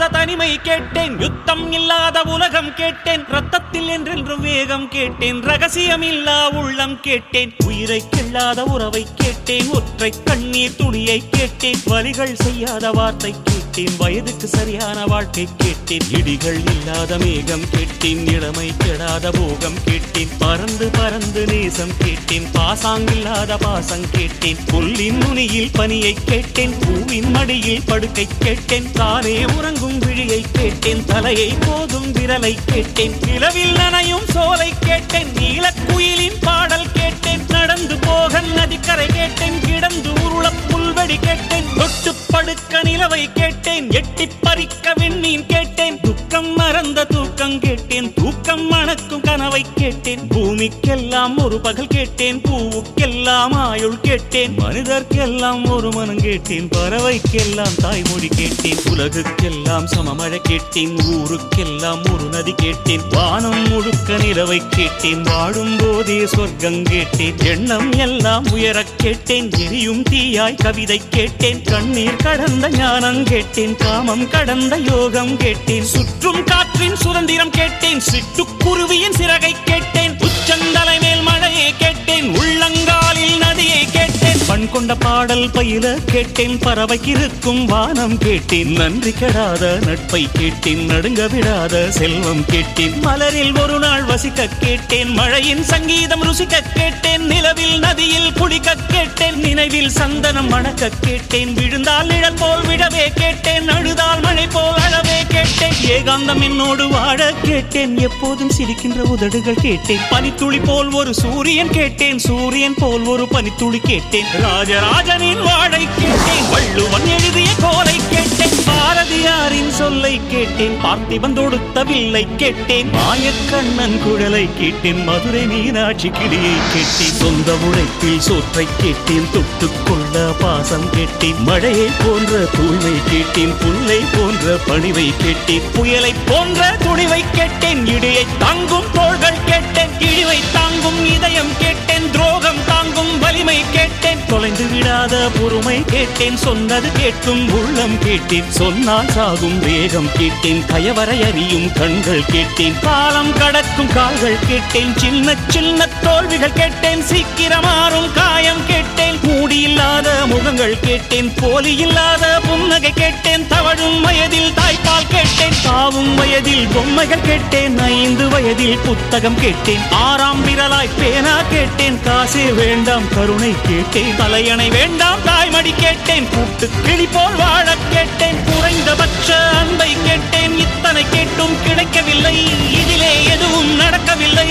இல்லாத தனிமை கேட்டேன், யுத்தம் இல்லாத உலகம் கேட்டேன், ரத்தத்தில் என்றென்றும் வேகம் கேட்டேன், ரகசியம் இல்லா உள்ளம் கேட்டேன், உயிரை கிள்ளாத உறவை கேட்டேன், ஒற்றை கண்ணீர் துளியை கேட்டேன், வலிகள் செய்யாத வார்த்தை கேட்டேன், வயதுக்கு சரியான வாழ்க்கை கேட்டேன், இடிகள் இல்லாத மேகம் கேட்டேன், இளமை கெடாத போகம் கேட்டேன், பறந்து பறந்து நேசம் கேட்டேன், பாசாங்கில்லாத பாசம் கேட்டேன், புல்லின் நுனியில் பனியை கேட்டேன், பூவின் மடியில் படுக்கை கேட்டேன், தானே உறங்கும் விழியை கேட்டேன், தலையை போதும் விரலை கேட்டேன், நிலவில் நனையும் சோலை கேட்டேன், நீலக்குயிலின் பாடல் கேட்டேன், நடந்து போக நதிக்கரை கேட்டேன், கிடந்து உருள புல்வெடி கேட்டேன், தொட்டு படுக்க நிலவை கேட்டேன், எட்டி பறிக்க விண்மீன் கேட்டேன், துக்கம் மறந்த தூக்கம் கேட்டேன், தூக்கம் மணக்கும் கனவை கேட்டேன், பூமிக்கெல்லாம் ஒரு பகல் கேட்டேன், பூவுக்கெல்லாம் ஆயுள் கேட்டேன், மனிதர்க்கெல்லாம் ஒரு மனம் கேட்டேன், பறவைக்கெல்லாம் தாய்மொழி கேட்டேன், உலகுக்கெல்லாம் சமமழை கேட்டேன், ஊருக்கெல்லாம் ஒரு நதி கேட்டேன், வானம் முழுக்க நிலவை கேட்டேன், வாழும் போதே சொர்க்கம் கேட்டேன், எண்ணம் எல்லாம் உயரக் கேட்டேன், எரியும் தீயாய் கவிதை கேட்டேன், கண்ணீர் கடந்த ஞானம் கேட்டேன், காமம் கடந்த யோகம் கேட்டேன், சுற்றும் காற்றின் சுதந்திரம் கேட்டேன், சிட்டுக்குருவியின் சிறகை கேட்டேன், உச்சந்தலை மேல் மழையை கேட்டேன், உள்ளங்காலில் நதியை கேட்டேன், பண் கொண்ட பாடல் பயில கேட்டேன், பறவைக்கிருக்கும் வானம் கேட்டேன், நன்றி கெடாத நட்பை கேட்டேன், நடுங்க விடாத செல்வம் கேட்டேன், மலரில் ஒரு நாள் வசிக்க கேட்டேன், மழையின் சங்கீதம் ருசிக்க கேட்டேன், நிலவில் நதியில் குளிக்க கேட்டேன், நினைவில் சந்தனம் மணக்க கேட்டேன், விழுந்தால் நிழல் போல் விடவே கேட்டேன், அழுதால் மழை போல் அழவே கேட்டேன், ஏகாந்தம் என்னோடு வாழ கேட்டேன், எப்போதும் சிரிக்கின்ற உதடுகள் கேட்டேன், பனித்துளி போல் ஒரு சூரியன் கேட்டேன், சூரியன் போல் ஒரு பனித்துளி கேட்டேன், ராஜராஜனின் வாழை கேட்டேன், வள்ளுவன் எழுதிய கோலை கேட்டேன், பாரதியாரின் சொல்லை கேட்டேன், பார்த்திபன் தொடுத்த வில்லை கேட்டேன், மாயக்கண்ணன் குழலை கேட்டேன், மதுரை மீனாட்சி கிளியை கேட்டேன், சொந்த உழைப்பில் சோற்றை கேட்டேன், தொட்டுக்கொள்ள பாசம் கேட்டேன், மழையை போன்ற தூய்மை கேட்டேன், புல்லை போன்ற பணிவை கேட்டேன், புயலை போன்ற துணிவை கேட்டேன், இடியை தாங்கும் தோள்கள் கேட்டேன், இழிவை தாங்கும் இதயம் கேட்டேன், துரோகம் தாங்கும் வலிமை கேட்டேன், தொலைந்து விடாத பொறுமை கேட்டேன், சொன்னது கேட்கும் உள்ளம் கேட்டேன், சொன்னால் சாகும் வேகம் கேட்டேன், கயவரை அறியும் கண்கள் கேட்டேன், காலம் கடக்கும் கால்கள் கேட்டேன், சின்ன சின்ன தோல்விகள் கேட்டேன், சீக்கிரமாறும் காயம் கேட்டேன், மூடியில்லாத முகங்கள் கேட்டேன், போலி இல்லாத புன்னகை கேட்டேன், தவழும் வயதில் தாய்ப்பால் கேட்டேன், தாவும் வயதில் பொம்மைகள் கேட்டேன், 5 வயதில் புத்தகம் கேட்டேன், 6ஆம் விரலாய் பேனா கேட்டேன், காசே வேண்டாம் கருணை கேட்டேன், தலையணை வேண்டாம் தாய்மடி கேட்டேன், கூட்டு கிளி போல் வாழ கேட்டேன், குறைந்தபட்ச அன்பை கேட்டேன், இத்தனை கேட்டும் கிடைக்கவில்லை, இதிலே எதுவும் நடக்கவில்லை,